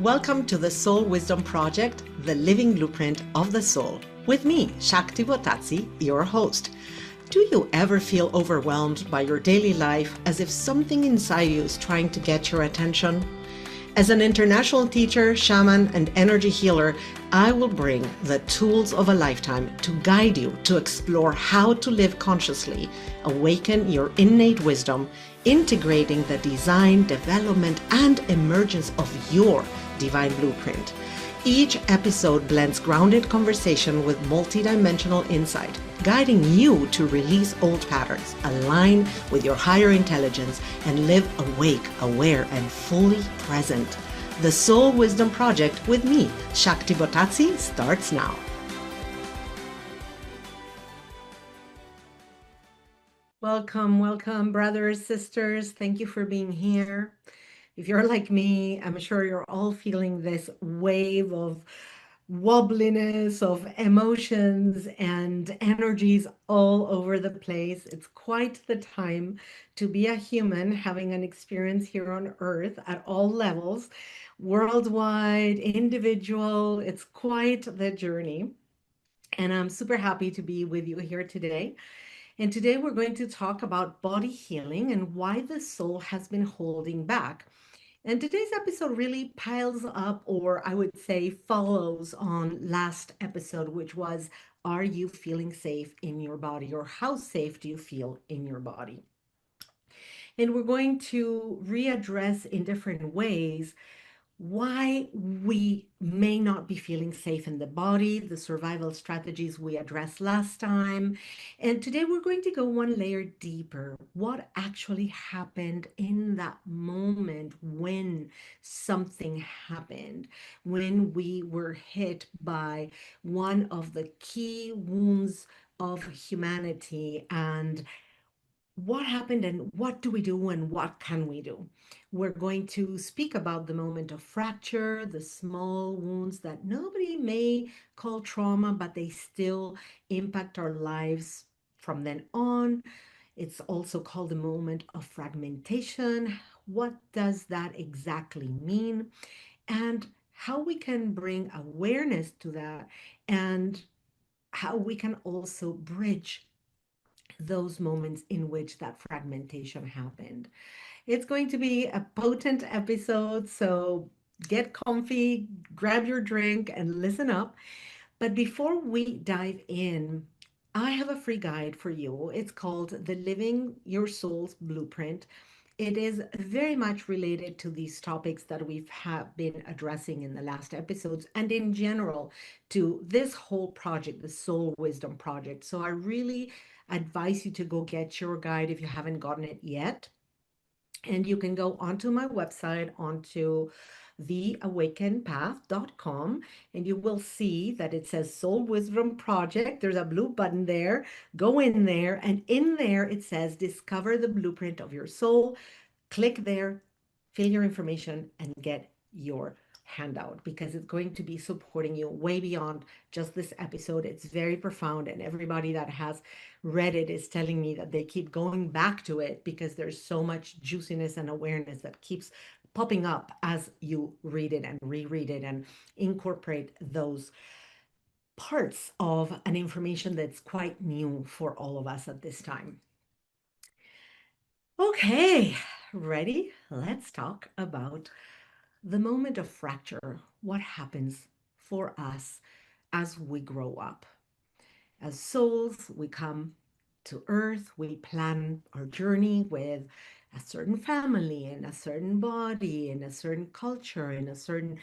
Welcome to the Soul Wisdom Project, the living blueprint of the soul, with me, Shakti Bottazzi, your host. Do you ever feel overwhelmed by your daily life as if something inside you is trying to get your attention? As an international teacher, shaman, and energy healer, I will bring the tools of a lifetime to guide you to explore how to live consciously, awaken your innate wisdom, integrating the design, development, and emergence of your divine blueprint. Each episode blends grounded conversation with multidimensional insight, guiding you to release old patterns, align with your higher intelligence, and live awake, aware, and fully present. The Soul Wisdom Project with me, Shakti Bottazzi, starts now. Welcome, brothers, sisters. Thank you for being here. If you're like me, I'm sure you're all feeling this wave of wobbliness, of emotions and energies all over the place. It's quite the time to be a human having an experience here on Earth at all levels, worldwide, individual. It's quite the journey. And I'm super happy to be with you here today. And today we're going to talk about body healing and why the soul has been holding back. And today's episode really piles up, or I would say follows on last episode, which was, are you feeling safe in your body, or how safe do you feel in your body? And we're going to readdress in different ways why we may not be feeling safe in the body, the survival strategies we addressed last time. And today we're going to go one layer deeper. What actually happened in that moment when something happened, when we were hit by one of the key wounds of humanity, and what happened and what do we do and what can we do? We're going to speak about the moment of fracture, the small wounds that nobody may call trauma, but they still impact our lives from then on. It's also called the moment of fragmentation. What does that exactly mean? And how we can bring awareness to that, and how we can also bridge those moments in which that fragmentation happened. It's going to be a potent episode, so get comfy, grab your drink, and listen up. But before we dive in, I have a free guide for you. It's called The Living Your Soul's Blueprint. It is very much related to these topics that we've been addressing in the last episodes, and in general to this whole project, the Soul Wisdom Project. So I really advise you to go get your guide if you haven't gotten it yet. And you can go onto my website, onto theawakenpath.com, and you will see that it says Soul Wisdom Project. There's a blue button there. Go in there, and in there it says Discover the Blueprint of Your Soul. Click there, fill your information, and get your handout, because it's going to be supporting you way beyond just this episode. It's very profound, and everybody that has read it is telling me that they keep going back to it because there's so much juiciness and awareness that keeps popping up as you read it and reread it and incorporate those parts of an information that's quite new for all of us at this time. Okay, ready? Let's talk about the moment of fracture. What happens for us as we grow up? As souls, we come to earth, we plan our journey with a certain family, in a certain body, in a certain culture, in a certain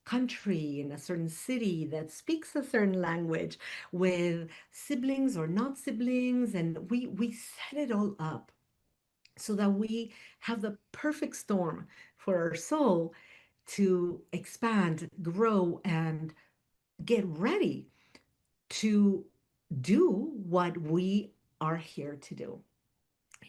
country, in a certain city that speaks a certain language, with siblings or not siblings, and we set it all up so that we have the perfect storm for our soul to expand, grow, and get ready to do what we are here to do.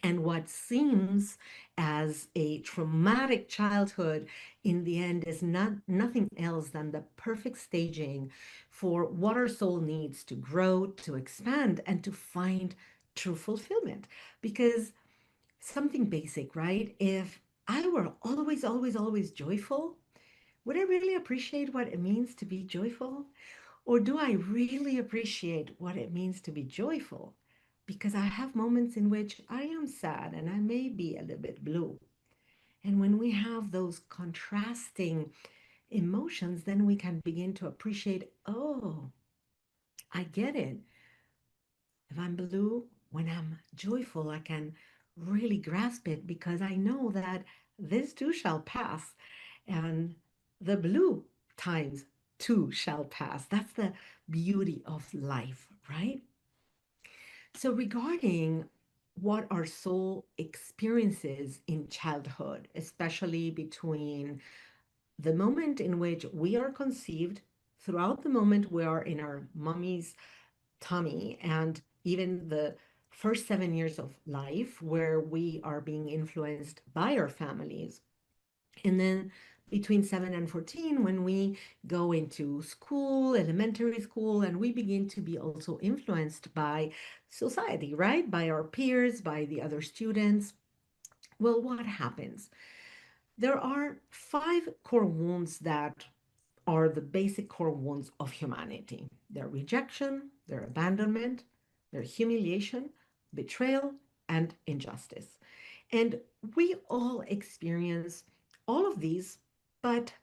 And what seems as a traumatic childhood in the end is nothing else than the perfect staging for what our soul needs to grow, to expand, and to find true fulfillment. Because something basic, right? If I were always, always, always joyful, Would I really appreciate what it means to be joyful? Or do I really appreciate what it means to be joyful? Because I have moments in which I am sad and I may be a little bit blue. And when we have those contrasting emotions, then we can begin to appreciate, oh, I get it. If I'm blue, when I'm joyful, I can really grasp it because I know that this too shall pass. And the blue times too shall pass. That's the beauty of life, right? So, regarding what our soul experiences in childhood, especially between the moment in which we are conceived, throughout the moment we are in our mommy's tummy, and even the first 7 years of life where we are being influenced by our families. And then between 7 and 14, when we go into school, elementary school, and we begin to be also influenced by society, right? By our peers, by the other students. Well, what happens? There are five core wounds that are the basic core wounds of humanity: their rejection, their abandonment, their humiliation, betrayal, and injustice. And we all experience all of these, but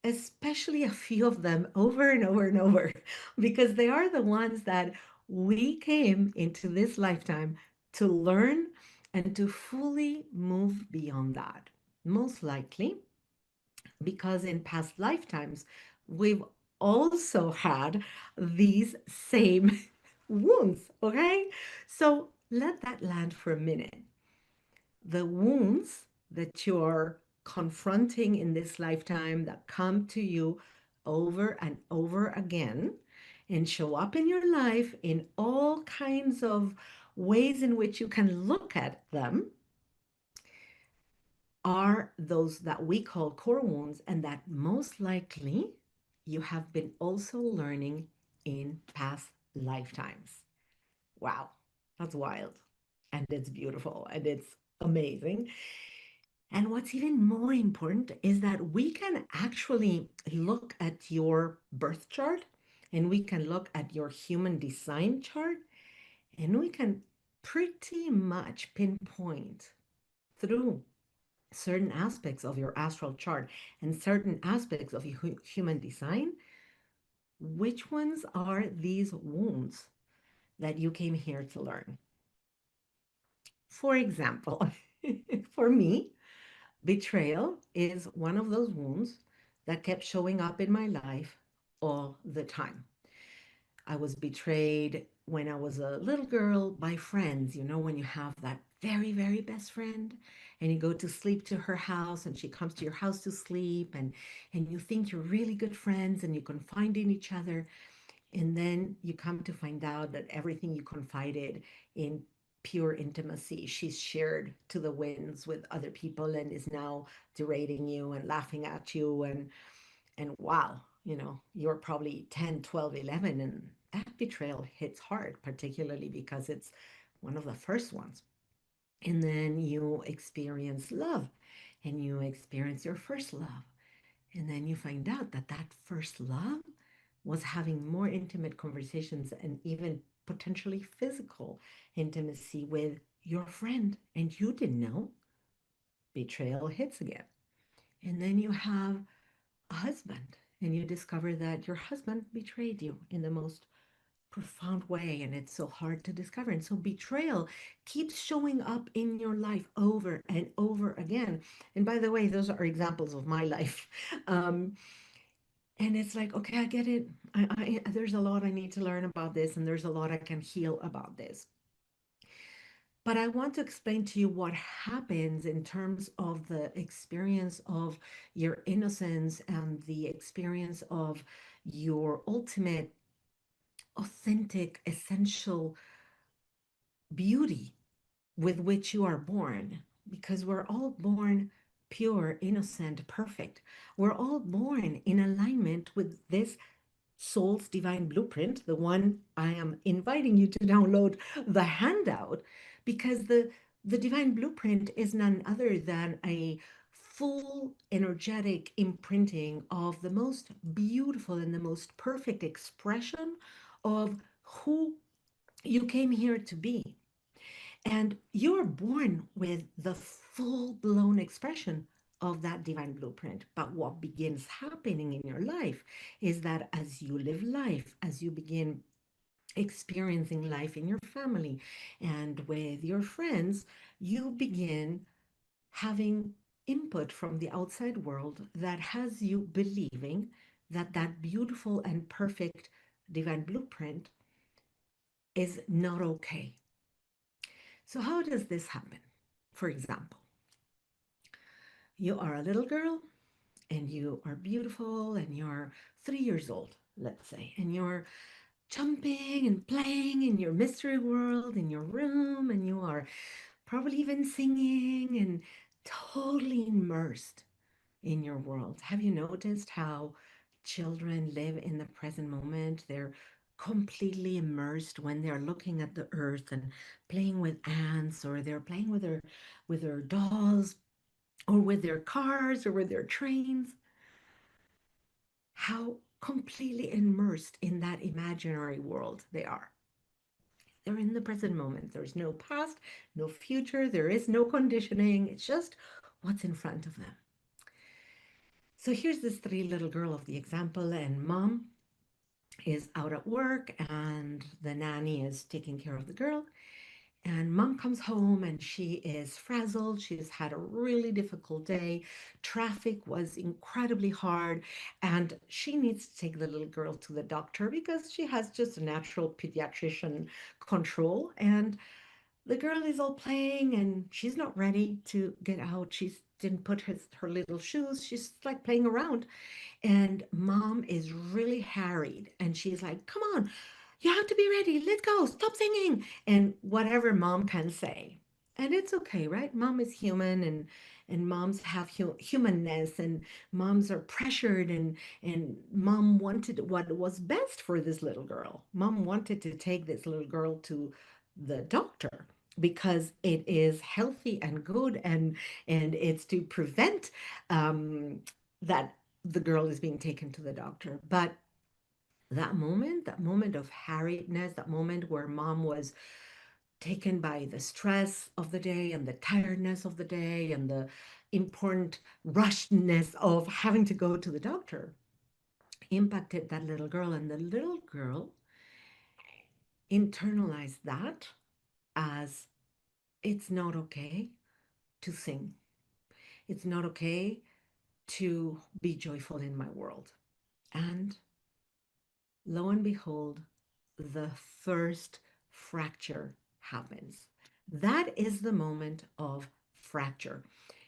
especially a few of them over and over and over, because they are the ones that we came into this lifetime to learn and to fully move beyond that. Most likely, because in past lifetimes, we've also had these same wounds, okay? So let that land for a minute. The wounds that you're confronting in this lifetime that come to you over and over again and show up in your life in all kinds of ways in which you can look at them are those that we call core wounds, and that most likely you have been also learning in past lifetimes. Wow, that's wild. And it's beautiful and it's amazing. And what's even more important is that we can actually look at your birth chart, and we can look at your human design chart, and we can pretty much pinpoint through certain aspects of your astral chart and certain aspects of your human design, which ones are these wounds that you came here to learn. For example, for me, betrayal is one of those wounds that kept showing up in my life all the time. I was betrayed when I was a little girl by friends. You know, when you have that very, very best friend and you go to sleep to her house and she comes to your house to sleep, and you think you're really good friends and you confide in each other. And then you come to find out that everything you confided in pure intimacy, she's shared to the winds with other people and is now derading you and laughing at you. And wow, you know, you're probably 10, 12, 11, and that betrayal hits hard, particularly because it's one of the first ones. And then you experience love and you experience your first love. And then you find out that that first love was having more intimate conversations and even potentially physical intimacy with your friend, and you didn't know. Betrayal hits again. And then you have a husband, and you discover that your husband betrayed you in the most profound way, and it's so hard to discover. And so betrayal keeps showing up in your life over and over again. And by the way, those are examples of my life. Um, and it's like, okay, I get it. There's a lot I need to learn about this, and there's a lot I can heal about this. But I want to explain to you what happens in terms of the experience of your innocence and the experience of your ultimate, authentic, essential beauty with which you are born. Because we're all born pure, innocent, perfect. We're all born in alignment with this soul's divine blueprint, the one I am inviting you to download the handout, because the divine blueprint is none other than a full energetic imprinting of the most beautiful and the most perfect expression of who you came here to be. And you're born with the full blown expression of that divine blueprint. But what begins happening in your life is that as you live life, as you begin experiencing life in your family and with your friends, you begin having input from the outside world that has you believing that that beautiful and perfect divine blueprint is not okay. So, how does this happen? For example, you are a little girl and you are beautiful and you're 3 years old, let's say, and you're jumping and playing in your mystery world in your room, and you are probably even singing and totally immersed in your world. Have you noticed how children live in the present moment? They're completely immersed when they're looking at the earth and playing with ants, or they're playing with their dolls, or with their cars, or with their trains. How completely immersed in that imaginary world they are. They're in the present moment. There's no past, no future, there is no conditioning. It's just what's in front of them. So here's this three little girl of the example, and mom is out at work, and the nanny is taking care of the girl. And mom comes home and she is frazzled. She's had a really difficult day. Traffic was incredibly hard, and she needs to take the little girl to the doctor because she has just a natural pediatrician control. And the girl is all playing and she's not ready to get out. She didn't put her little shoes. She's like playing around. And mom is really harried and she's like, come on, you have to be ready. Let's go. Stop singing. And whatever mom can say. And it's okay, right? Mom is human, and moms have humanness, and moms are pressured, and mom wanted what was best for this little girl. Mom wanted to take this little girl to the doctor because it is healthy and good, and it's to prevent that the girl is being taken to the doctor. But that moment of harriedness, that moment where mom was taken by the stress of the day and the tiredness of the day and the important rushness of having to go to the doctor, impacted that little girl. And the little girl internalized that as it's not okay to sing. It's not okay to be joyful in my world. And lo and behold, the first fracture happens. That is the moment of fracture.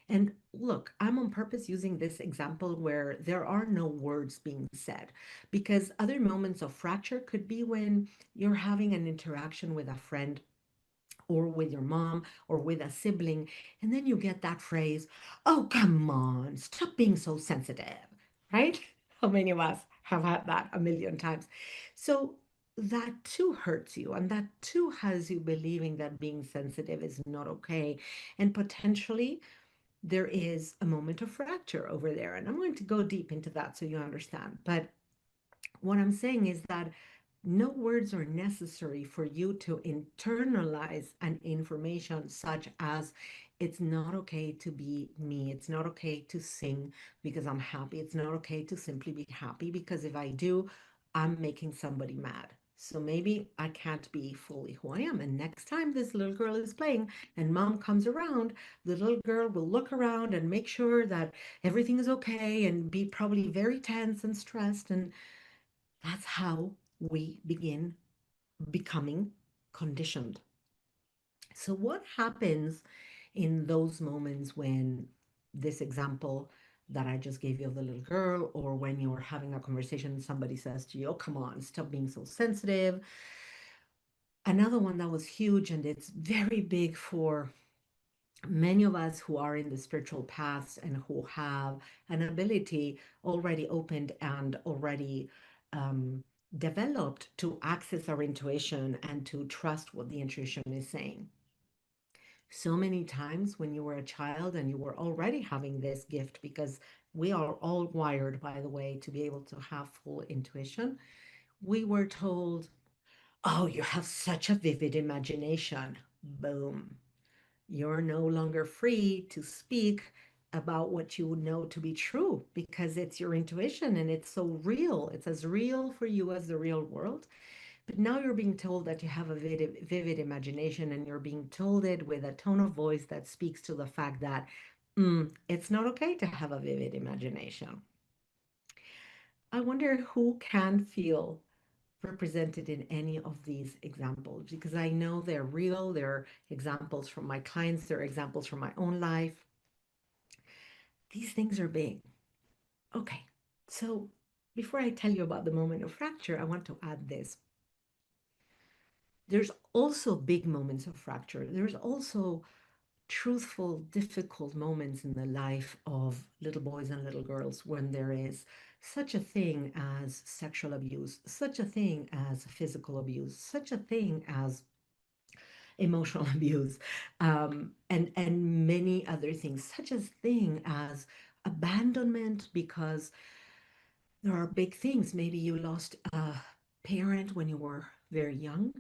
And look, I'm on purpose using this example where there are no words being said, because other moments of fracture could be when you're having an interaction with a friend or with your mom or with a sibling, and then you get that phrase, oh, come on, stop being so sensitive, right? How many of us have had that a million times? So that too hurts you, and that too has you believing that being sensitive is not okay. And potentially there is a moment of fracture over there. And I'm going to go deep into that so you understand. But what I'm saying is that no words are necessary for you to internalize an information such as it's not okay to be me. It's not okay to sing because I'm happy. It's not okay to simply be happy because if I do, I'm making somebody mad. So maybe I can't be fully who I am. And next time this little girl is playing and mom comes around, the little girl will look around and make sure that everything is okay and be probably very tense and stressed. And that's how we begin becoming conditioned. So, what happens in those moments when this example that I just gave you of the little girl, or when you're having a conversation and somebody says to you, oh, come on, stop being so sensitive? Another one that was huge, and it's very big for many of us who are in the spiritual paths and who have an ability already opened and already um, developed to access our intuition and to trust what the intuition is saying. So many times when you were a child and you were already having this gift, because we are all wired, by the way, to be able to have full intuition, we were told, oh, you have such a vivid imagination. Boom. You're no longer free to speak about what you know to be true because it's your intuition and it's so real. It's as real for you as the real world. But now you're being told that you have a vivid imagination, and you're being told it with a tone of voice that speaks to the fact that it's not okay to have a vivid imagination. I wonder who can feel represented in any of these examples, because I know they're real. They're examples from my clients, they're examples from my own life. These things are big. Okay, so before I tell you about the moment of fracture, I want to add this. There's also big moments of fracture. There's also truthful, difficult moments in the life of little boys and little girls when there is such a thing as sexual abuse, such a thing as physical abuse, such a thing as emotional abuse, and many other things, such as thing as abandonment, because there are big things. Maybe you lost a parent when you were very young,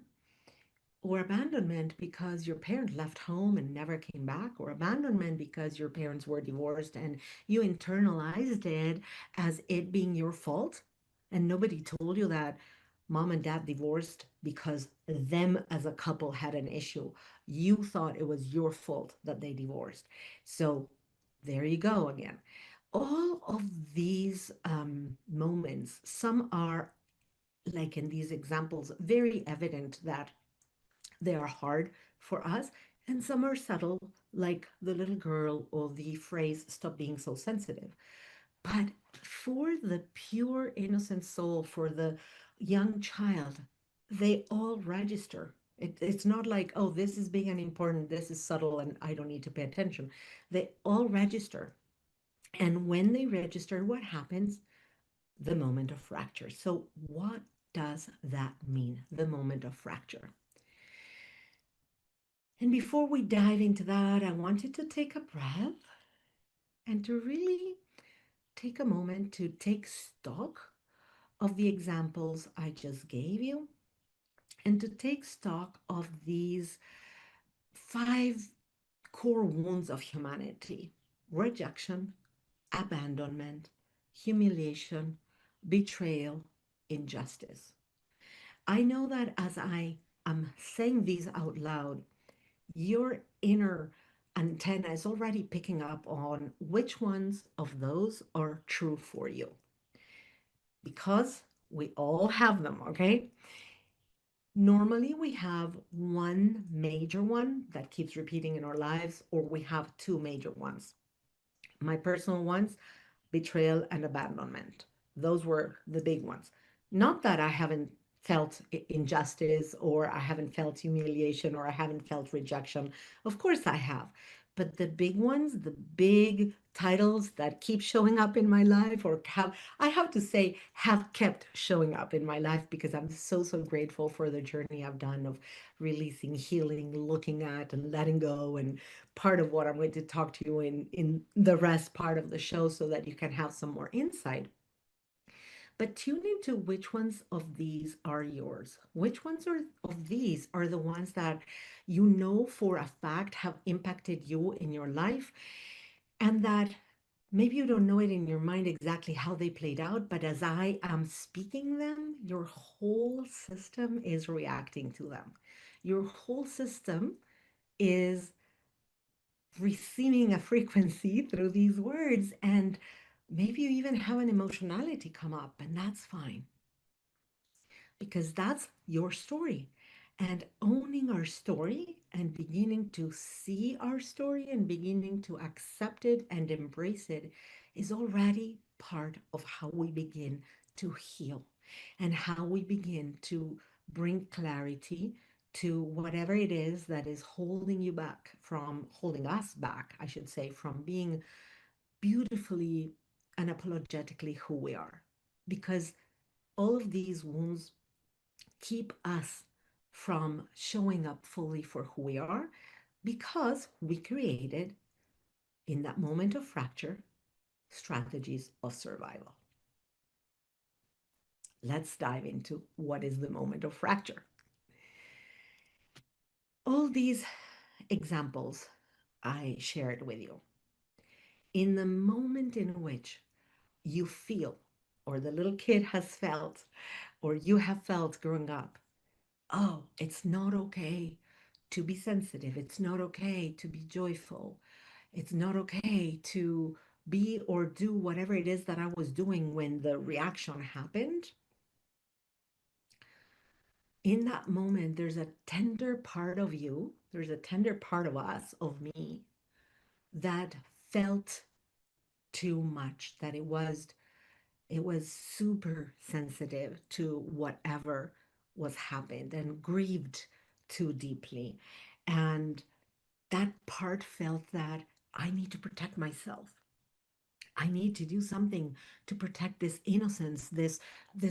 or abandonment because your parent left home and never came back, or abandonment because your parents were divorced and you internalized it as it being your fault. And nobody told you that mom and dad divorced because them as a couple had an issue. You thought it was your fault that they divorced. So there you go again. All of these moments, some are like in these examples, very evident that they are hard for us, and some are subtle, like the little girl or the phrase, stop being so sensitive. But for the pure, innocent soul, for the young child, they all register. It's not like, oh, this is big and important, this is subtle, and I don't need to pay attention. They all register. And when they register, what happens? The moment of fracture. So, what does that mean? The moment of fracture. And before we dive into that, I wanted to take a breath and to really take a moment to take stock of the examples I just gave you, and to take stock of these five core wounds of humanity: rejection, abandonment, humiliation, betrayal, injustice. I know that as I am saying these out loud, your inner antenna is already picking up on which ones of those are true for you, because we all have them, okay? Normally, we have one major one that keeps repeating in our lives, or we have two major ones. My personal ones: betrayal and abandonment. Those were the big ones. Not that I haven't felt injustice, or I haven't felt humiliation, or I haven't felt rejection. Of course I have. But the big ones, the big titles that keep showing up in my life, or have, I have to say, have kept showing up in my life, because I'm so, so grateful for the journey I've done of releasing, healing, looking at, and letting go. And part of what I'm going to talk to you in the rest part of the show, so that you can have some more insight. But tune into which ones of these are yours. Which ones are of these are the ones that you know for a fact have impacted you in your life, and that maybe you don't know it in your mind exactly how they played out, but as I am speaking them, your whole system is reacting to them. Your whole system is receiving a frequency through these words, and maybe you even have an emotionality come up, and that's fine, because that's your story. And owning our story and beginning to see our story and beginning to accept it and embrace it is already part of how we begin to heal, and how we begin to bring clarity to whatever it is that is holding you back from, holding us back, I should say, from being beautifully, unapologetically who we are. Because all of these wounds keep us from showing up fully for who we are, because we created, in that moment of fracture, strategies of survival. Let's dive into what is the moment of fracture. All these examples I shared with you, in the moment in which you feel, or the little kid has felt, or you have felt growing up, oh, it's not okay to be sensitive. It's not okay to be joyful. It's not okay to be or do whatever it is that I was doing when the reaction happened. In that moment, there's a tender part of you, there's a tender part of us, of me, that felt too much, that it was super sensitive to whatever was happened and grieved too deeply. And that part felt that I need to protect myself. I need to do something to protect this innocence, this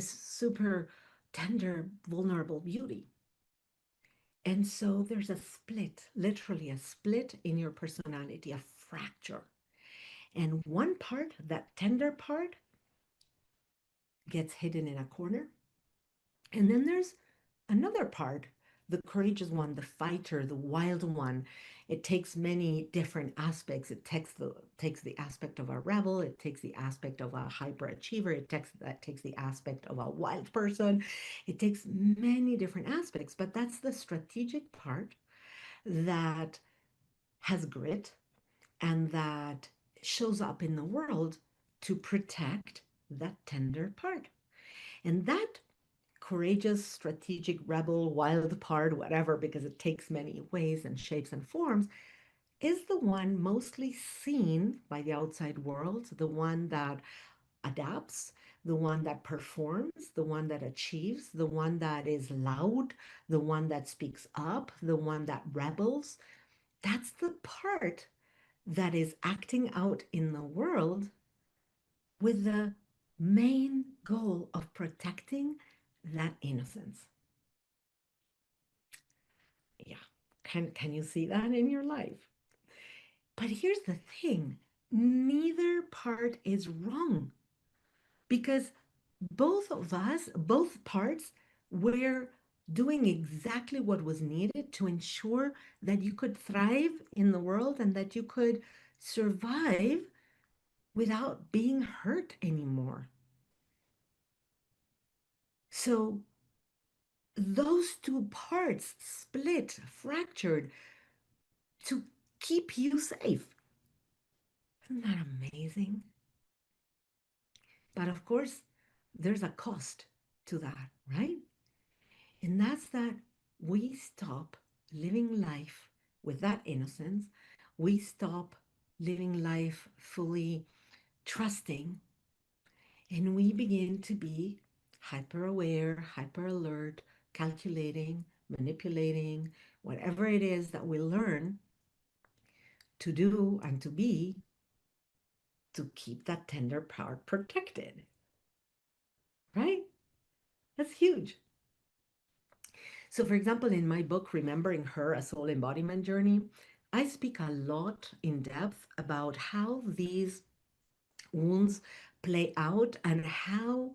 super tender, vulnerable beauty. And so there's a split, literally a split in your personality, a fracture. And one part, that tender part, gets hidden in a corner. And then there's another part, the courageous one, the fighter, the wild one. It takes many different aspects. It takes the aspect of a rebel. It takes the aspect of a hyperachiever. It takes the aspect of a wild person. It takes many different aspects, but that's the strategic part that has grit and that shows up in the world to protect that tender part. And that courageous, strategic, rebel, wild part, whatever, because it takes many ways and shapes and forms, is the one mostly seen by the outside world, the one that adapts, the one that performs, the one that achieves, the one that is loud, the one that speaks up, the one that rebels. That's the part that is acting out in the world with the main goal of protecting that innocence. Yeah. Can you see that in your life? But here's the thing, neither part is wrong because both of us, both parts, were doing exactly what was needed to ensure that you could thrive in the world and that you could survive without being hurt anymore. So those two parts split, fractured to keep you safe. Isn't that amazing? But of course, there's a cost to that, right? And that's that we stop living life with that innocence. We stop living life fully trusting, and we begin to be hyper aware, hyper alert, calculating, manipulating, whatever it is that we learn to do and to be to keep that tender part protected, right? That's huge. So, for example, in my book, Remembering Her, A Soul Embodiment Journey, I speak a lot in depth about how these wounds play out and how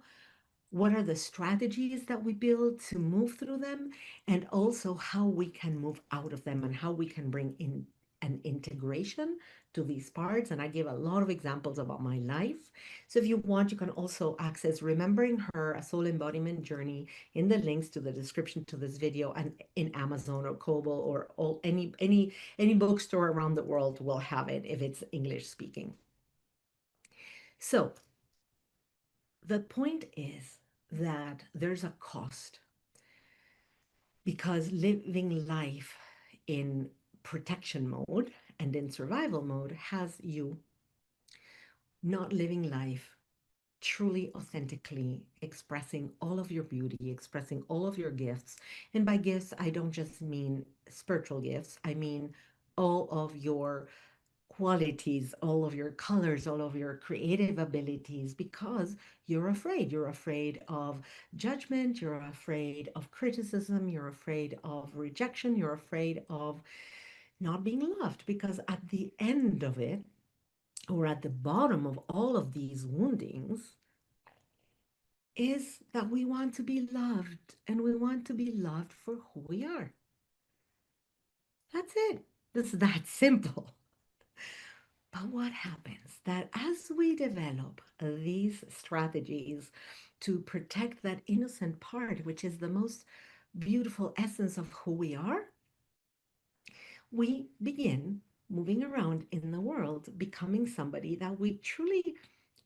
what are the strategies that we build to move through them, and also how we can move out of them and how we can bring in an integration to these parts. And I give a lot of examples about my life. So if you want, you can also access Remembering Her, A Soul Embodiment Journey in the links to the description to this video and in Amazon or Kobo or any bookstore around the world will have it if it's English speaking. So the point is that there's a cost because living life in protection mode and in survival mode has you not living life truly authentically expressing all of your beauty, expressing all of your gifts. And by gifts, I don't just mean spiritual gifts, I mean all of your qualities, all of your colors, all of your creative abilities, because you're afraid. You're afraid of judgment, you're afraid of criticism, you're afraid of rejection, you're afraid of not being loved, because at the end of it, or at the bottom of all of these woundings, is that we want to be loved, and we want to be loved for who we are. That's it. It's that simple. But what happens that as we develop these strategies to protect that innocent part, which is the most beautiful essence of who we are, we begin moving around in the world, becoming somebody that we truly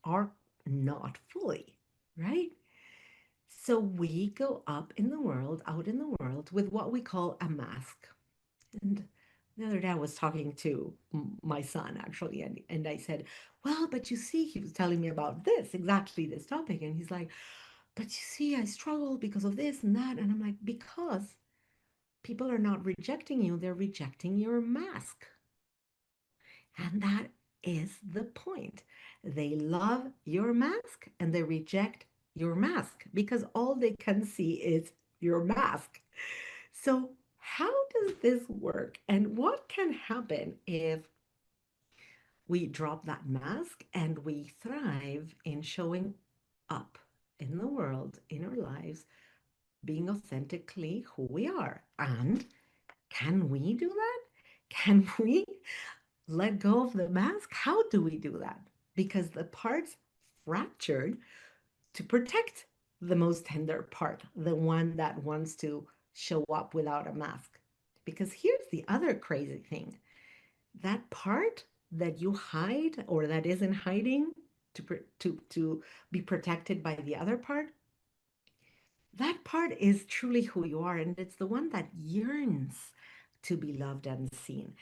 are not fully, right? So we go up in the world, out in the world, with what we call a mask. And the other day I was talking to my son actually, and I said, well, but you see, he was telling me about this, exactly this topic. And he's like, but you see, I struggle because of this and that. And I'm like, because people are not rejecting you, they're rejecting your mask. And that is the point. They love your mask and they reject your mask because all they can see is your mask. So, how does this work? And what can happen if we drop that mask and we thrive in showing up in the world, in our lives, being authentically who we are? And can we do that? Can we let go of the mask? How do we do that? Because the parts fractured to protect the most tender part, the one that wants to show up without a mask. Because here's the other crazy thing, that part that you hide or that is in hiding to be protected by the other part, that part is truly who you are, and it's the one that yearns to be loved and seen.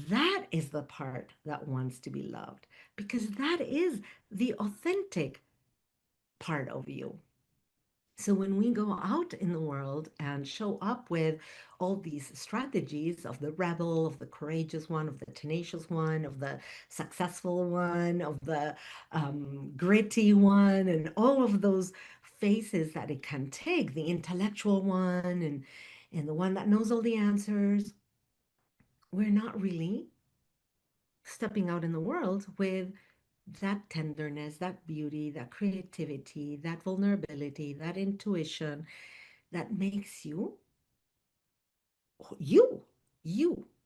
That is the part that wants to be loved because that is the authentic part of you. So when we go out in the world and show up with all these strategies of the rebel, of the courageous one, of the tenacious one, of the successful one, of the gritty one, and all of those faces that it can take, the intellectual one and the one that knows all the answers, we're not really stepping out in the world with that tenderness, that beauty, that creativity, that vulnerability, that intuition that makes you, you.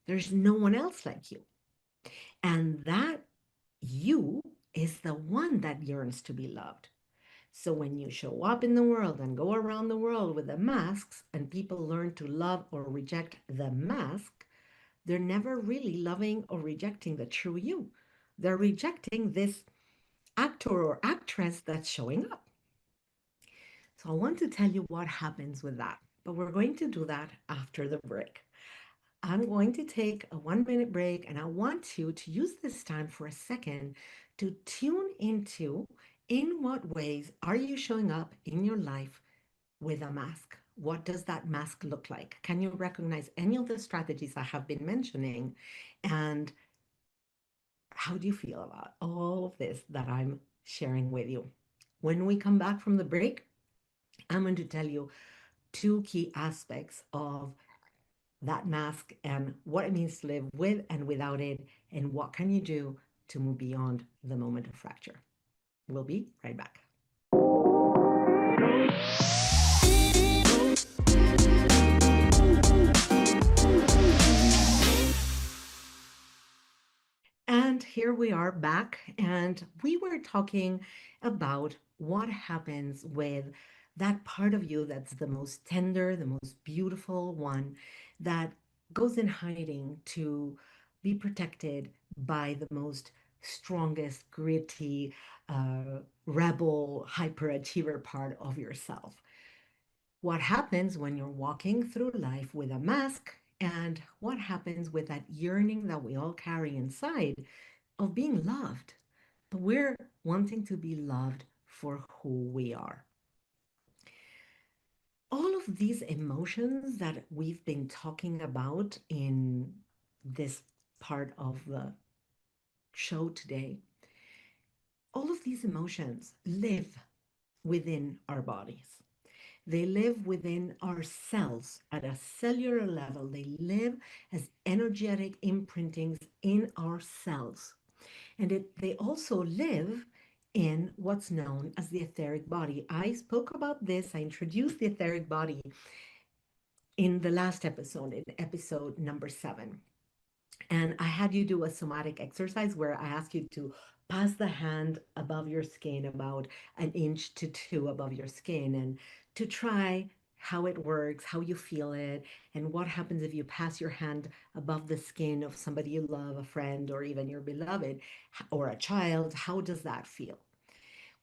There's no one else like you. And that you is the one that yearns to be loved. So when you show up in the world and go around the world with the masks and people learn to love or reject the mask, they're never really loving or rejecting the true you. They're rejecting this actor or actress that's showing up. So I want to tell you what happens with that, but we're going to do that after the break. I'm going to take a 1 minute break and I want you to use this time for a second to tune into in what ways are you showing up in your life with a mask? What does that mask look like? Can you recognize any of the strategies I have been mentioning? And how do you feel about all of this that I'm sharing with you? When we come back from the break, I'm going to tell you two key aspects of that mask and what it means to live with and without it, and what can you do to move beyond the moment of fracture. We'll be right back. And here we are back, and we were talking about what happens with that part of you that's the most tender, the most beautiful one that goes in hiding to be protected by the most strongest, gritty, rebel, hyperachiever part of yourself. What happens when you're walking through life with a mask, and what happens with that yearning that we all carry inside of being loved, but we're wanting to be loved for who we are. All of these emotions that we've been talking about in this part of the show today, all of these emotions live within our bodies. They live within our cells at a cellular level. They live as energetic imprintings in our cells. And they also live in what's known as the etheric body. I spoke about this, I introduced the etheric body in the last episode, in episode number 7. And I had you do a somatic exercise where I asked you to pass the hand above your skin, about an inch to two above your skin, and to try how it works, how you feel it, and what happens if you pass your hand above the skin of somebody you love, a friend, or even your beloved, or a child. How does that feel?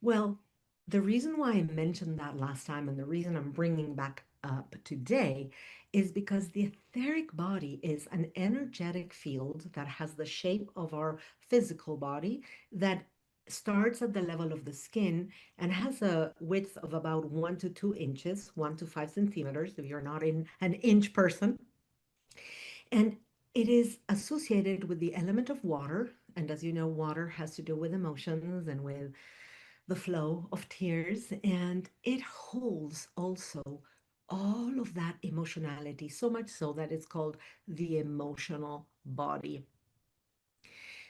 Well, the reason why I mentioned that last time and the reason I'm bringing back up today is because the etheric body is an energetic field that has the shape of our physical body, that starts at the level of the skin and has a width of about 1 to 2 inches, 1 to 5 centimeters, if you're not an inch person. And it is associated with the element of water. And as you know, water has to do with emotions and with the flow of tears, and it holds also all of that emotionality, so much so that it's called the emotional body.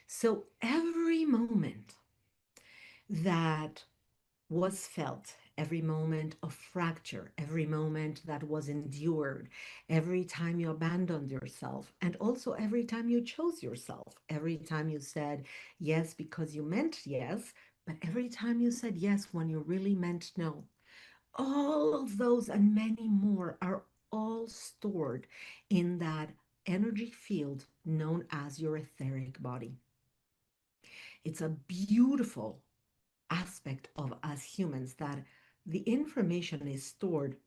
So every moment that was felt, every moment of fracture, every moment that was endured, every time you abandoned yourself, and also every time you chose yourself, every time you said yes because you meant yes, but every time you said yes when you really meant no. All of those and many more are all stored in that energy field known as your etheric body. It's a beautiful aspect of us humans that the information is stored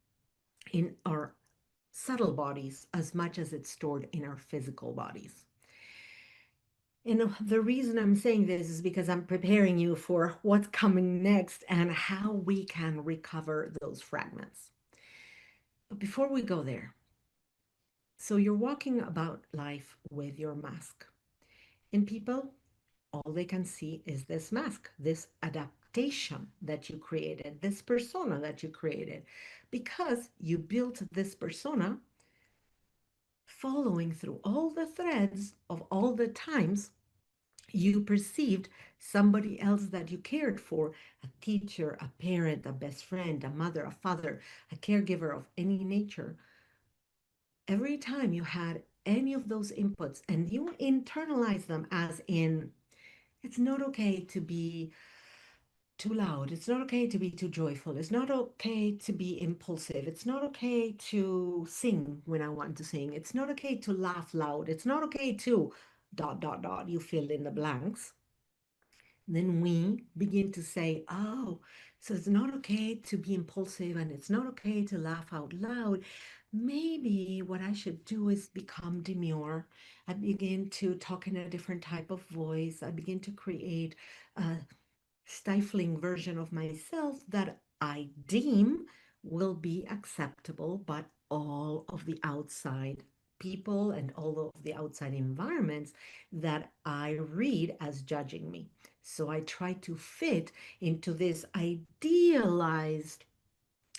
in our subtle bodies as much as it's stored in our physical bodies. And the reason I'm saying this is because I'm preparing you for what's coming next and how we can recover those fragments. But before we go there, so you're walking about life with your mask, and people, all they can see is this mask, this adaptation that you created, this persona that you created, because you built this persona following through all the threads of all the times you perceived somebody else that you cared for, a teacher, a parent, a best friend, a mother, a father, a caregiver of any nature. Every time you had any of those inputs and you internalize them, as in, it's not okay to be too loud. It's not okay to be too joyful. It's not okay to be impulsive. It's not okay to sing when I want to sing. It's not okay to laugh loud. It's not okay to dot, dot, dot. You fill in the blanks. Then we begin to say, oh, so it's not okay to be impulsive and it's not okay to laugh out loud. Maybe what I should do is become demure. I begin to talk in a different type of voice. I begin to create a stifling version of myself that I deem will be acceptable by all of the outside people and all of the outside environments that I read as judging me. So I try to fit into this idealized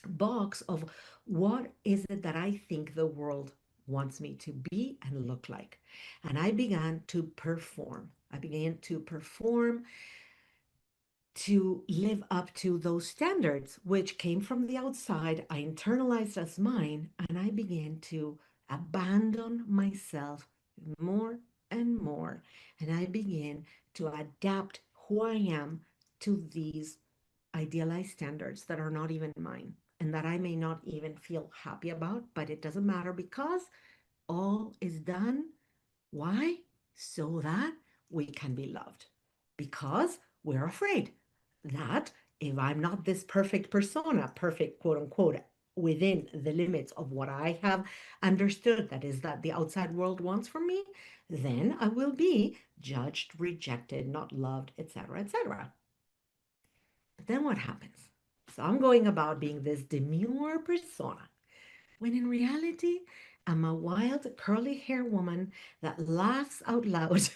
box of what is it that I think the world wants me to be and look like. And I began to perform. I began to perform to live up to those standards, which came from the outside. I internalized as mine, and I began to abandon myself more and more. And I began to adapt who I am to these idealized standards that are not even mine and that I may not even feel happy about, but it doesn't matter because all is done. Why? So that we can be loved. Because we're afraid that if I'm not this perfect persona, perfect quote unquote, within the limits of what I have understood, that is, that the outside world wants from me, then I will be judged, rejected, not loved, etc., etc. But then what happens? So I'm going about being this demure persona when in reality, I'm a wild curly hair woman that laughs out loud,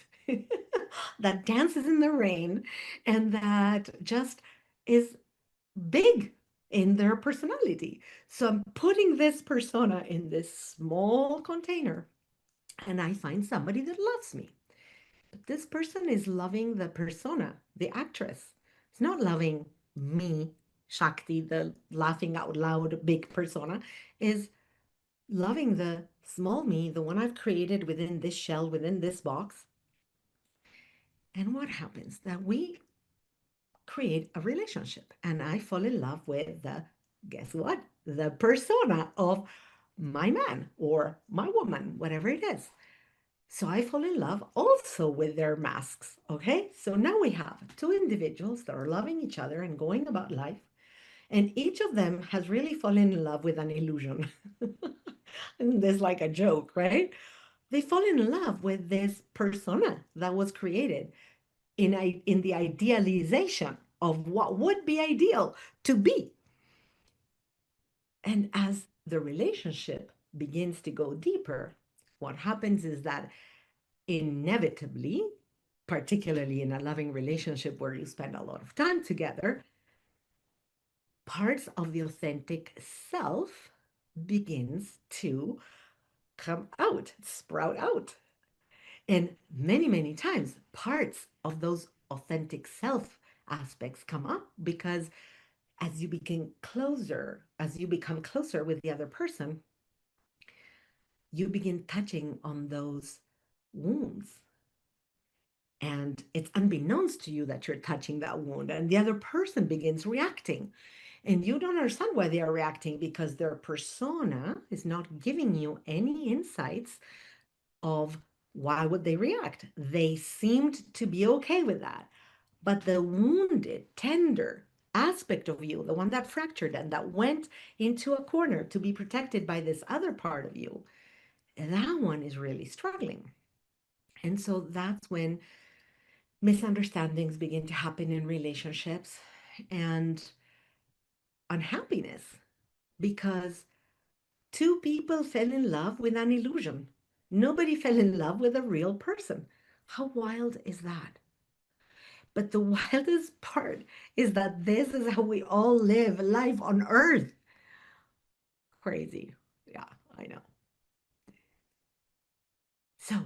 that dances in the rain, and that just is big. in their personality. So I'm putting this persona in this small container and I find somebody that loves me. But this person is loving the persona, the actress. It's not loving me, Shakti, the laughing out loud big persona, is loving the small me, the one I've created within this shell, within this box. And what happens? That we create a relationship and I fall in love with the, guess what? The persona of my man or my woman, whatever it is. So I fall in love also with their masks. Okay. So now we have two individuals that are loving each other and going about life. And each of them has really fallen in love with an illusion. And there's like a joke, right? They fall in love with this persona that was created in the idealization of what would be ideal to be. And as the relationship begins to go deeper, what happens is that inevitably, particularly in a loving relationship where you spend a lot of time together, parts of the authentic self begins to come out, sprout out. And many, many times, parts of those authentic self aspects come up because as you become closer with the other person, you begin touching on those wounds. And it's unbeknownst to you that you're touching that wound, and the other person begins reacting. And you don't understand why they are reacting because their persona is not giving you any insights of why would they react. They seemed to be okay with that. But the wounded, tender aspect of you, the one that fractured and that went into a corner to be protected by this other part of you, that one is really struggling. And so that's when misunderstandings begin to happen in relationships and unhappiness because two people fell in love with an illusion. Nobody fell in love with a real person. How wild is that? But the wildest part is that this is how we all live life on earth. Crazy. Yeah, I know. So,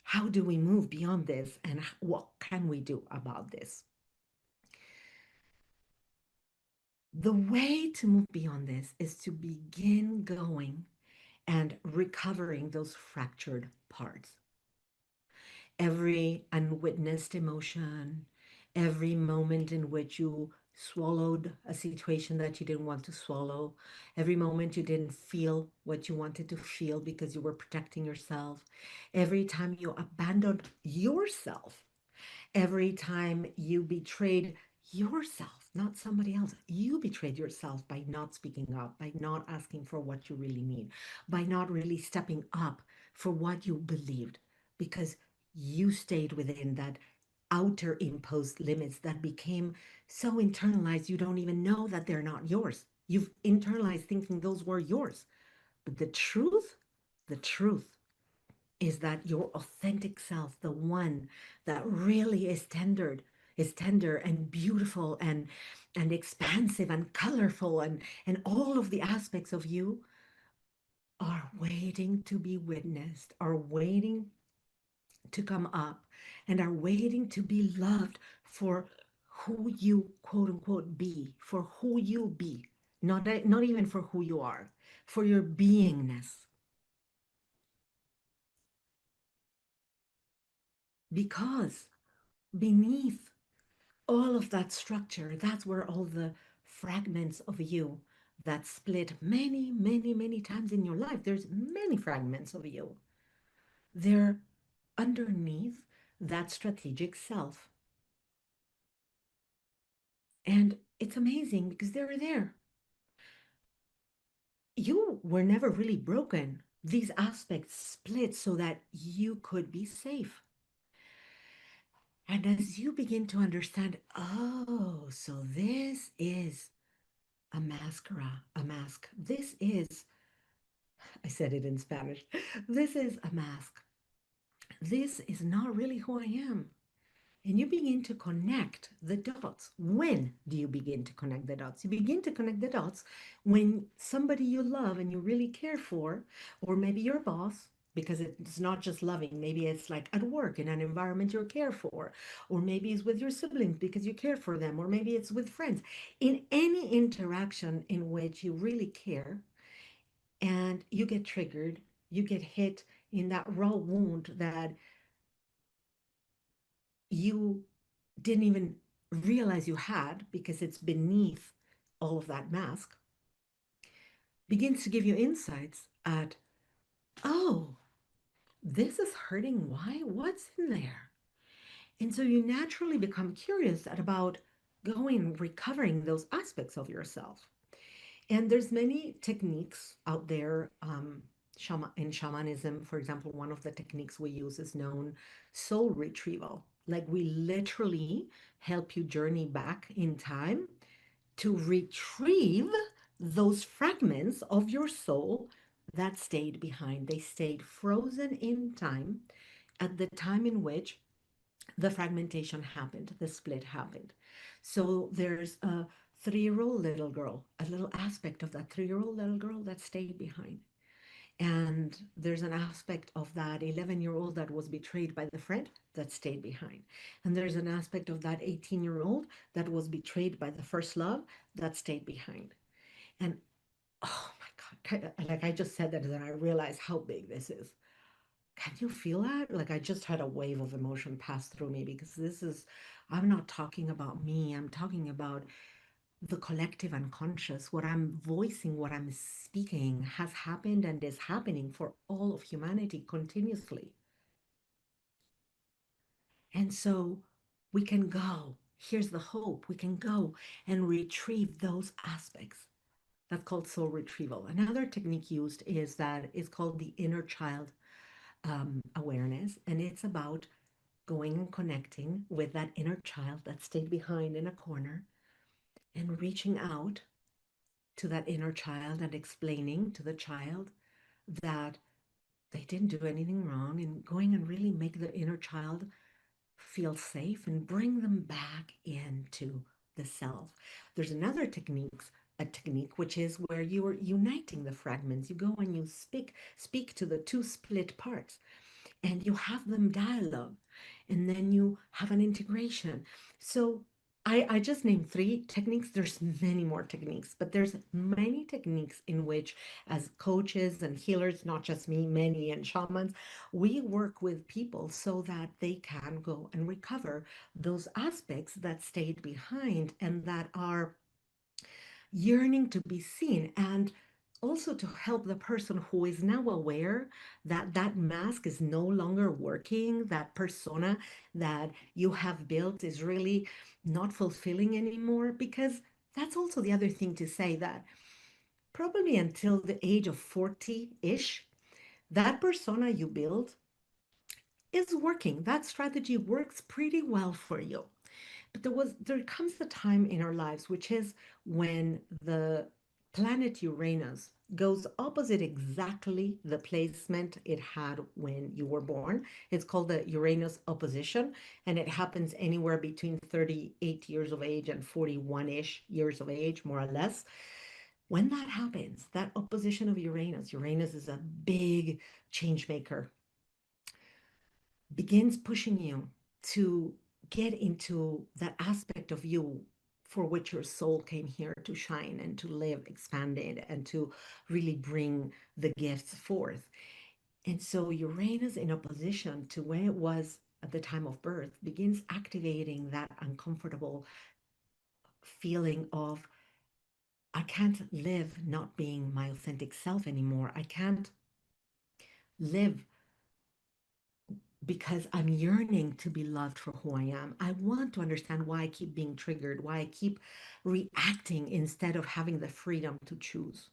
how do we move beyond this and what can we do about this? The way to move beyond this is to begin going and recovering those fractured parts. Every unwitnessed emotion, every moment in which you swallowed a situation that you didn't want to swallow, every moment you didn't feel what you wanted to feel because you were protecting yourself, every time you abandoned yourself, every time you betrayed yourself, not somebody else, you betrayed yourself by not speaking up, by not asking for what you really need, by not really stepping up for what you believed, because you stayed within that outer imposed limits that became so internalized you don't even know that they're not yours. You've internalized thinking those were yours. But the truth is that your authentic self, the one that really is tender and beautiful and expansive and colorful and all of the aspects of you are waiting to be witnessed, are waiting to come up, and are waiting to be loved for who you quote unquote be, for who you be, not even for who you are, for your beingness. Because beneath all of that structure, that's where all the fragments of you that split many, many, many times in your life, there's many fragments of you. They're underneath that strategic self. And it's amazing because they're there. You were never really broken. These aspects split so that you could be safe. And as you begin to understand, oh, so this is a mascara, a mask. This is, I said it in Spanish, this is a mask. This is not really who I am. and you begin to connect the dots. When do you begin to connect the dots? You begin to connect the dots when somebody you love and you really care for, or maybe your boss, because it's not just loving, maybe it's like at work in an environment you care for, or maybe it's with your siblings because you care for them, or maybe it's with friends. In any interaction in which you really care and you get triggered, you get hit in that raw wound that you didn't even realize you had because it's beneath all of that mask, begins to give you insights at, oh, this is hurting. Why? What's in there? And so you naturally become curious about going, recovering those aspects of yourself. And there's many techniques out there. In shamanism, for example, one of the techniques we use is known soul retrieval. Like we literally help you journey back in time to retrieve those fragments of your soul that stayed behind. They stayed frozen in time at the time in which the fragmentation happened, the split happened. So there's a 3-year-old little girl, a little aspect of that 3-year-old little girl that stayed behind. And there's an aspect of that 11-year-old that was betrayed by the friend that stayed behind. And there's an aspect of that 18-year-old that was betrayed by the first love that stayed behind. And oh my God, like I just said that and I realized how big this is. Can you feel that? Like I just had a wave of emotion pass through me because this is, I'm not talking about me. I'm talking about the collective unconscious. What I'm voicing, what I'm speaking has happened and is happening for all of humanity continuously. And so we can go, here's the hope, we can go and retrieve those aspects. That's called soul retrieval. Another technique used is that it's called the inner child awareness, and it's about going and connecting with that inner child that stayed behind in a corner and reaching out to that inner child and explaining to the child that they didn't do anything wrong and going and really make the inner child feel safe and bring them back into the self. There's another a technique which is where you are uniting the fragments. You go and you speak to the two split parts and you have them dialogue and then you have an integration. So I just named 3 techniques. There's many more techniques, but there's many techniques in which, as coaches and healers, not just me, many and shamans, we work with people so that they can go and recover those aspects that stayed behind and that are yearning to be seen, and also to help the person who is now aware that that mask is no longer working, that persona that you have built is really not fulfilling anymore. Because that's also the other thing to say, that probably until the age of 40-ish, that persona you build is working. That strategy works pretty well for you. But there comes the time in our lives, which is when the planet Uranus goes opposite exactly the placement it had when you were born. It's called the Uranus opposition, and it happens anywhere between 38 years of age and 41-ish years of age, more or less. When that happens, that opposition of Uranus, Uranus is a big change maker, begins pushing you to get into that aspect of you for which your soul came here to shine and to live expanded and to really bring the gifts forth. And so Uranus, in opposition to where it was at the time of birth, begins activating that uncomfortable feeling of, I can't live not being my authentic self anymore. I can't live because I'm yearning to be loved for who I am. I want to understand why I keep being triggered, why I keep reacting instead of having the freedom to choose.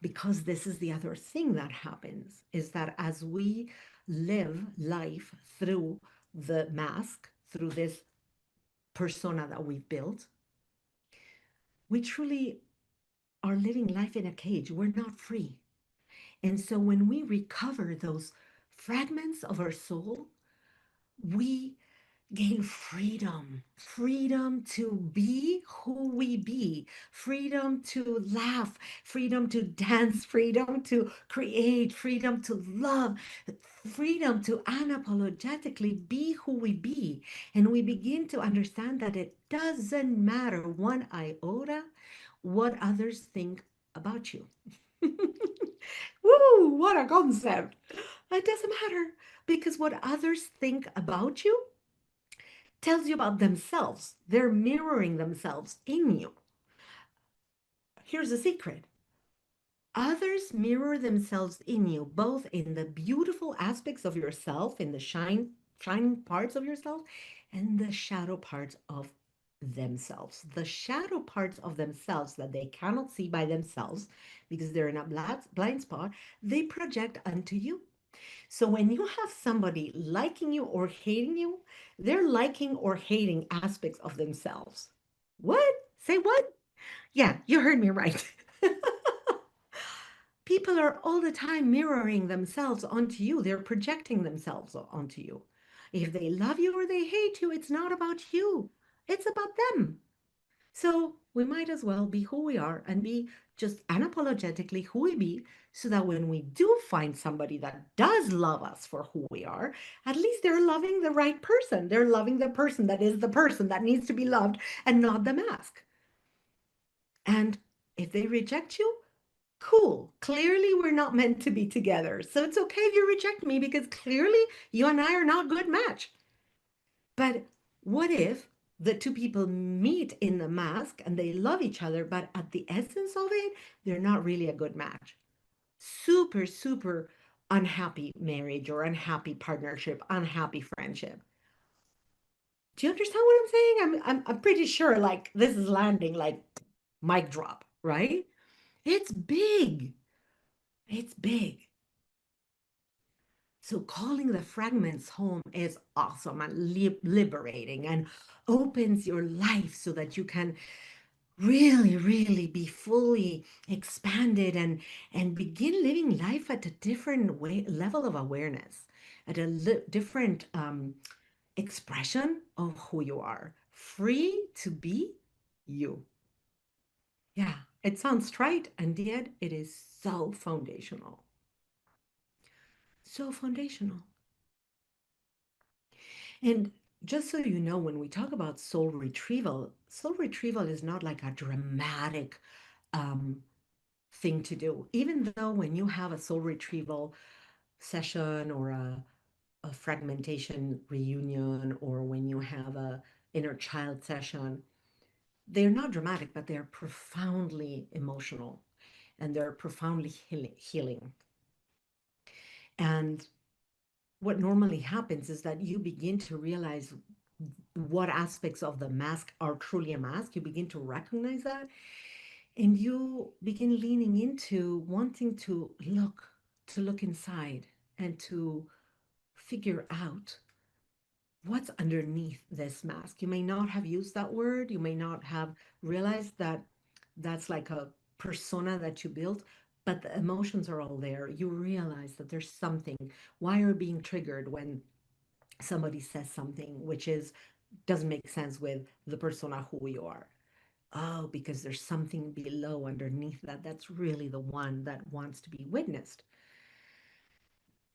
Because this is the other thing that happens, is that as we live life through the mask, through this persona that we've built, we truly are living life in a cage. We're not free. And so when we recover those fragments of our soul, we gain freedom, freedom to be who we be, freedom to laugh, freedom to dance, freedom to create, freedom to love, freedom to unapologetically be who we be. And we begin to understand that it doesn't matter one iota what others think about you. Woo, what a concept. It doesn't matter because what others think about you tells you about themselves. They're mirroring themselves in you. Here's a secret. Others mirror themselves in you, both in the beautiful aspects of yourself, in the shining parts of yourself, and the shadow parts of themselves. The shadow parts of themselves that they cannot see by themselves because they're in a blind spot, they project onto you. So when you have somebody liking you or hating you, they're liking or hating aspects of themselves. What? Say what? Yeah, you heard me right. People are all the time mirroring themselves onto you. They're projecting themselves onto you. If they love you or they hate you, it's not about you. It's about them. So we might as well be who we are and be just unapologetically who we be so that when we do find somebody that does love us for who we are, at least they're loving the right person. They're loving the person that is the person that needs to be loved and not the mask. And if they reject you, cool. Clearly, we're not meant to be together. So it's okay if you reject me because clearly you and I are not a good match. But what if the two people meet in the mask and they love each other, but at the essence of it, they're not really a good match? Super, super unhappy marriage or unhappy partnership, unhappy friendship. Do you understand what I'm saying? I'm pretty sure like this is landing like mic drop, right? It's big. It's big. So calling the fragments home is awesome and liberating and opens your life so that you can really, really be fully expanded and begin living life at a different way, level of awareness, at a different expression of who you are, free to be you. Yeah, it sounds trite, and yet it is so foundational. So foundational. And just so you know, when we talk about soul retrieval is not like a dramatic um, thing to do. Even though when you have a soul retrieval session or a fragmentation reunion, or when you have a inner child session, they're not dramatic, but they're profoundly emotional and they're profoundly healing. And what normally happens is that you begin to realize what aspects of the mask are truly a mask. You begin to recognize that, and you begin leaning into wanting to look inside and to figure out what's underneath this mask. You may not have used that word, you may not have realized that that's like a persona that you built, but the emotions are all there. You realize that there's something. Why are you being triggered when somebody says something which is doesn't make sense with the persona who you are? Oh, because there's something below underneath that that's really the one that wants to be witnessed.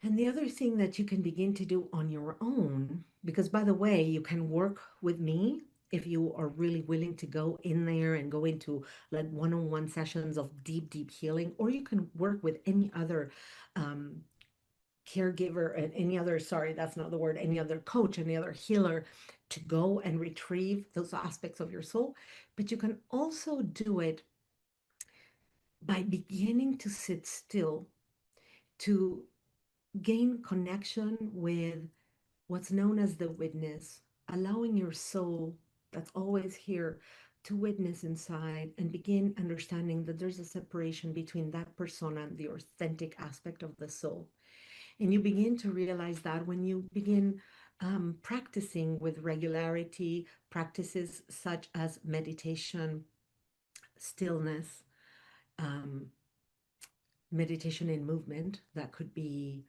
And the other thing that you can begin to do on your own, because by the way, you can work with me if you are really willing to go in there and go into like one-on-one sessions of deep, deep healing, or you can work with any other um, caregiver and any other, sorry, that's not the word, any other coach, any other healer to go and retrieve those aspects of your soul. But you can also do it by beginning to sit still, to gain connection with what's known as the witness, allowing your soul that's always here to witness inside and begin understanding that there's a separation between that persona and the authentic aspect of the soul. And you begin to realize that when you begin practicing with regularity, practices such as meditation, stillness, um, meditation in movement, that could be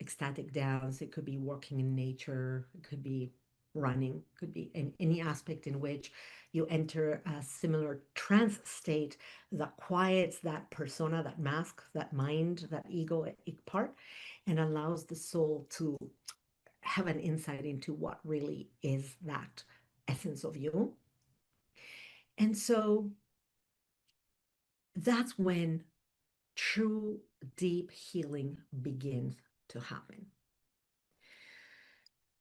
ecstatic dance, it could be walking in nature, it could be running, could be in any aspect in which you enter a similar trance state that quiets that persona, that mask, that mind, that egoic part, and allows the soul to have an insight into what really is that essence of you. And so that's when true deep healing begins to happen.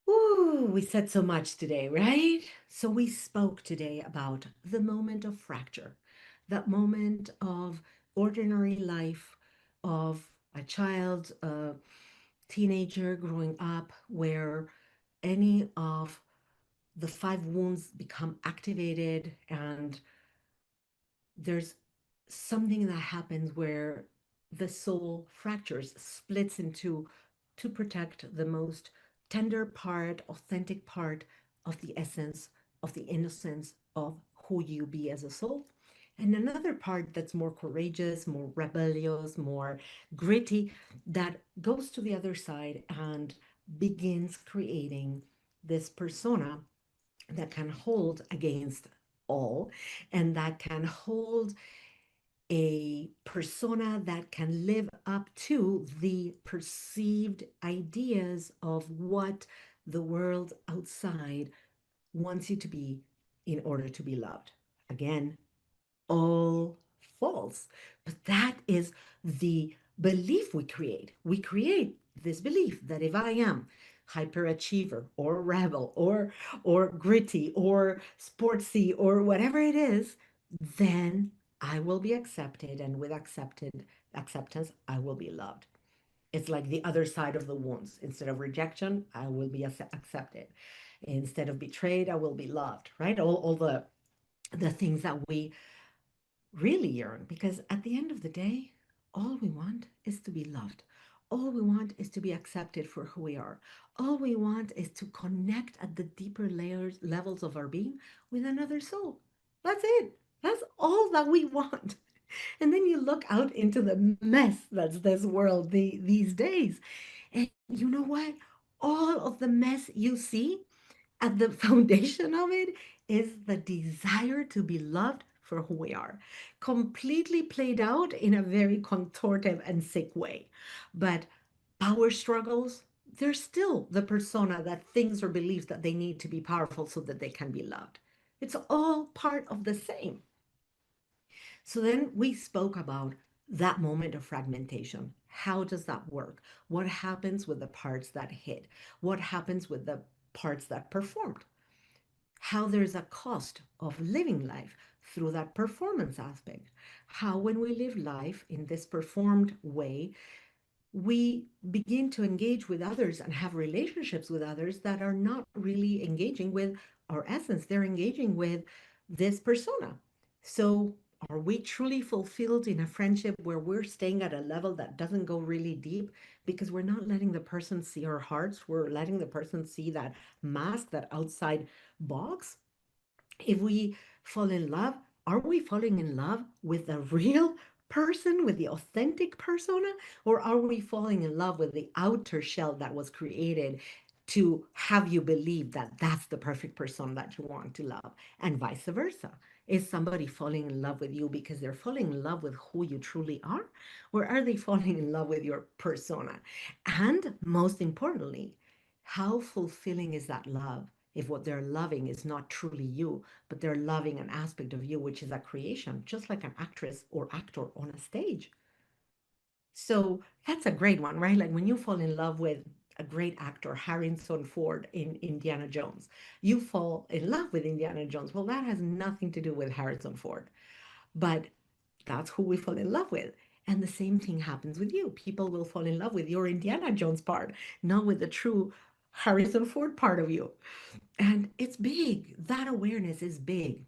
Ooh, we said so much today, right? So we spoke today about the moment of fracture, that moment of ordinary life of a child, a teenager growing up, where any of the five wounds become activated, and there's something that happens where the soul fractures, splits into, to protect the most tender part, authentic part of the essence, of the innocence of who you be as a soul. And another part that's more courageous, more rebellious, more gritty, that goes to the other side and begins creating this persona that can hold against all, and that can hold a persona that can live up to the perceived ideas of what the world outside wants you to be in order to be loved. Again, all false. But that is the belief we create. We create this belief that if I am hyperachiever or rebel or gritty or sportsy or whatever it is, then I will be accepted, and with accepted acceptance, I will be loved. It's like the other side of the wounds. Instead of rejection, I will be accepted. Instead of betrayed, I will be loved, right? All the things that we really yearn, because at the end of the day, all we want is to be loved. All we want is to be accepted for who we are. All we want is to connect at the deeper layers, levels of our being with another soul. That's it. That's all that we want. And then you look out into the mess that's this world these days. And you know what? All of the mess you see, at the foundation of it is the desire to be loved for who we are, completely played out in a very contortive and sick way. But power struggles, they're still the persona that thinks or believes that they need to be powerful so that they can be loved. It's all part of the same. So then we spoke about that moment of fragmentation. How does that work? What happens with the parts that hit? What happens with the parts that performed? How there's a cost of living life through that performance aspect. How, when we live life in this performed way, we begin to engage with others and have relationships with others that are not really engaging with our essence. They're engaging with this persona. So, are we truly fulfilled in a friendship where we're staying at a level that doesn't go really deep because we're not letting the person see our hearts? We're letting the person see that mask, that outside box. If we fall in love, are we falling in love with the real person, with the authentic persona, or are we falling in love with the outer shell that was created to have you believe that that's the perfect person that you want to love, and vice versa? Is somebody falling in love with you because they're falling in love with who you truly are, or are they falling in love with your persona? And most importantly, how fulfilling is that love if what they're loving is not truly you, but they're loving an aspect of you, which is a creation, just like an actress or actor on a stage. So that's a great one, right? Like when you fall in love with a great actor, Harrison Ford in Indiana Jones, you fall in love with Indiana Jones. Well, that has nothing to do with Harrison Ford, but that's who we fall in love with. And the same thing happens with you. People will fall in love with your Indiana Jones part, not with the true Harrison Ford part of you. And it's big. That awareness is big.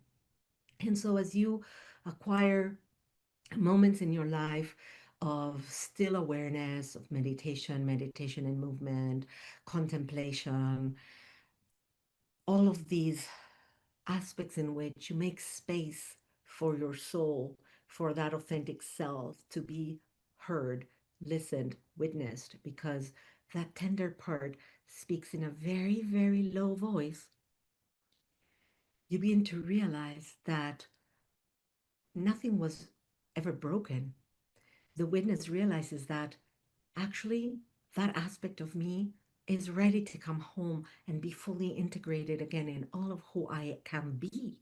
And so as you acquire moments in your life of still awareness, of meditation, meditation and movement, contemplation, all of these aspects in which you make space for your soul, for that authentic self to be heard, listened, witnessed, because that tender part speaks in a very, very low voice, you begin to realize that nothing was ever broken. The witness realizes that actually that aspect of me is ready to come home and be fully integrated again in all of who I can be.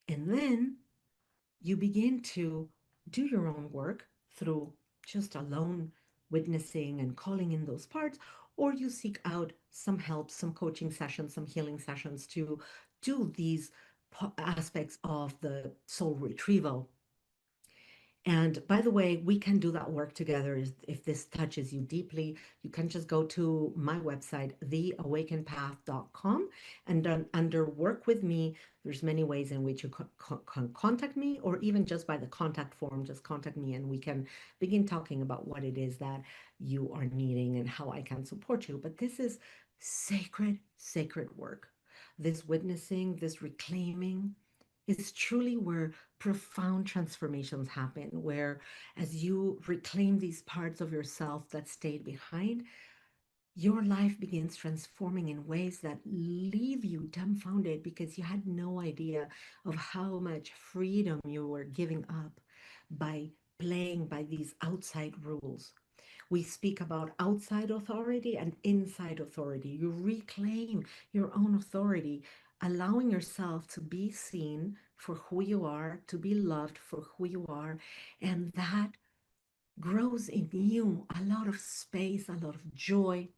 And then you begin to do your own work through just alone witnessing and calling in those parts, or you seek out some help, some coaching sessions, some healing sessions to do these aspects of the soul retrieval. And by the way, we can do that work together. If this touches you deeply, you can just go to my website, theawakenpath.com, and under work with me, there's many ways in which you can contact me, or even just by the contact form, just contact me and we can begin talking about what it is that you are needing and how I can support you. But this is sacred, sacred work. This witnessing, this reclaiming, is truly where profound transformations happen, where as you reclaim these parts of yourself that stayed behind, your life begins transforming in ways that leave you dumbfounded because you had no idea of how much freedom you were giving up by playing by these outside rules. We speak about outside authority and inside authority. You reclaim your own authority, allowing yourself to be seen for who you are, to be loved for who you are. And that grows in you a lot of space, a lot of joy.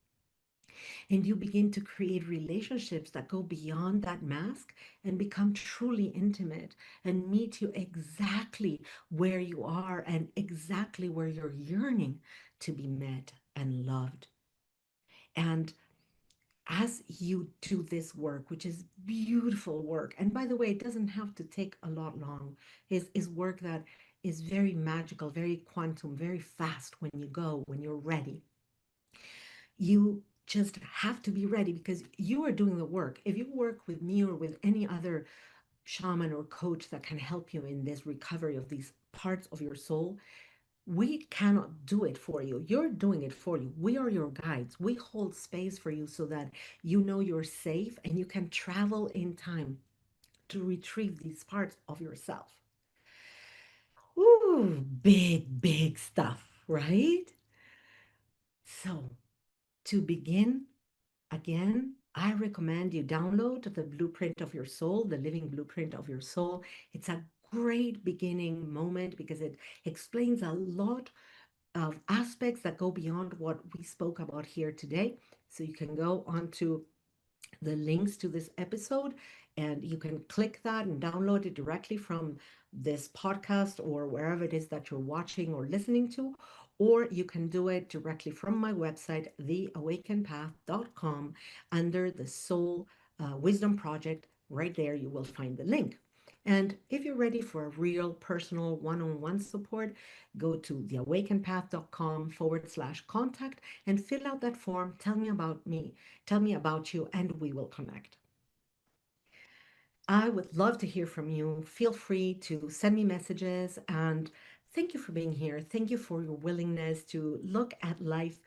And you begin to create relationships that go beyond that mask and become truly intimate and meet you exactly where you are and exactly where you're yearning to be met and loved. And as you do this work, which is beautiful work, and by the way, it doesn't have to take a lot long, is work that is very magical, very quantum, very fast when you go, when you're ready. You just have to be ready because you are doing the work. If you work with me or with any other shaman or coach that can help you in this recovery of these parts of your soul, we cannot do it for you. You're doing it for you. We are your guides. We hold space for you so that you know you're safe and you can travel in time to retrieve these parts of yourself. Ooh, big, big stuff, right? So, to begin, again, I recommend you download the Blueprint of Your Soul, the Living Blueprint of Your Soul. It's a great beginning moment because it explains a lot of aspects that go beyond what we spoke about here today. So you can go onto the links to this episode and you can click that and download it directly from this podcast or wherever it is that you're watching or listening to, or you can do it directly from my website, theawakenpath.com, under the Soul Wisdom Project. Right there you will find the link. And if you're ready for a real personal one-on-one support, go to theawakenpath.com/contact and fill out that form. Tell me about me, tell me about you, and we will connect. I would love to hear from you. Feel free to send me messages and thank you for being here. Thank you for your willingness to look at life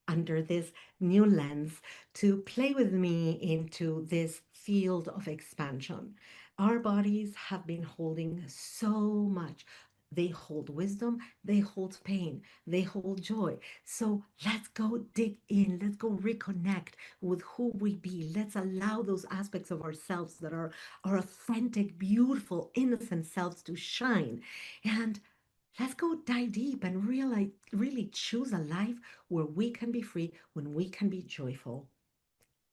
under this new lens, to play with me into this field of expansion. Our bodies have been holding so much. They hold wisdom, they hold pain, they hold joy. So let's go dig in, let's go reconnect with who we be. Let's allow those aspects of ourselves that are our authentic, beautiful, innocent selves to shine. And let's go dive deep and really choose a life where we can be free, when we can be joyful.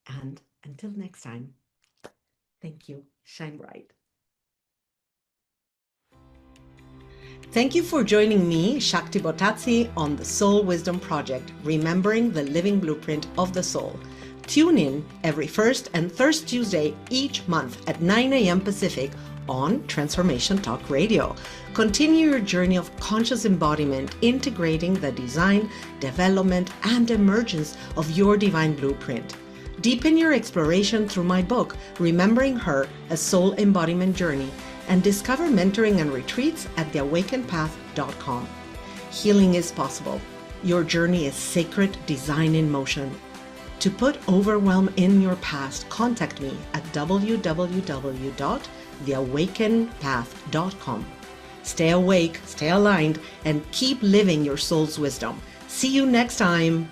And until next time, thank you. Shine bright. Thank you for joining me, Shakti Bottazzi, on the Soul Wisdom Project, remembering the living blueprint of the soul. Tune in every first and third Tuesday each month at 9 a.m. Pacific on Transformation Talk Radio. Continue your journey of conscious embodiment, integrating the design, development, and emergence of your divine blueprint. Deepen your exploration through my book, Remembering Her, A Soul Embodiment Journey, and discover mentoring and retreats at theawakenpath.com. Healing is possible. Your journey is sacred design in motion. To put overwhelm in your past, contact me at www.theawakenpath.com. Stay awake, stay aligned, and keep living your soul's wisdom. See you next time.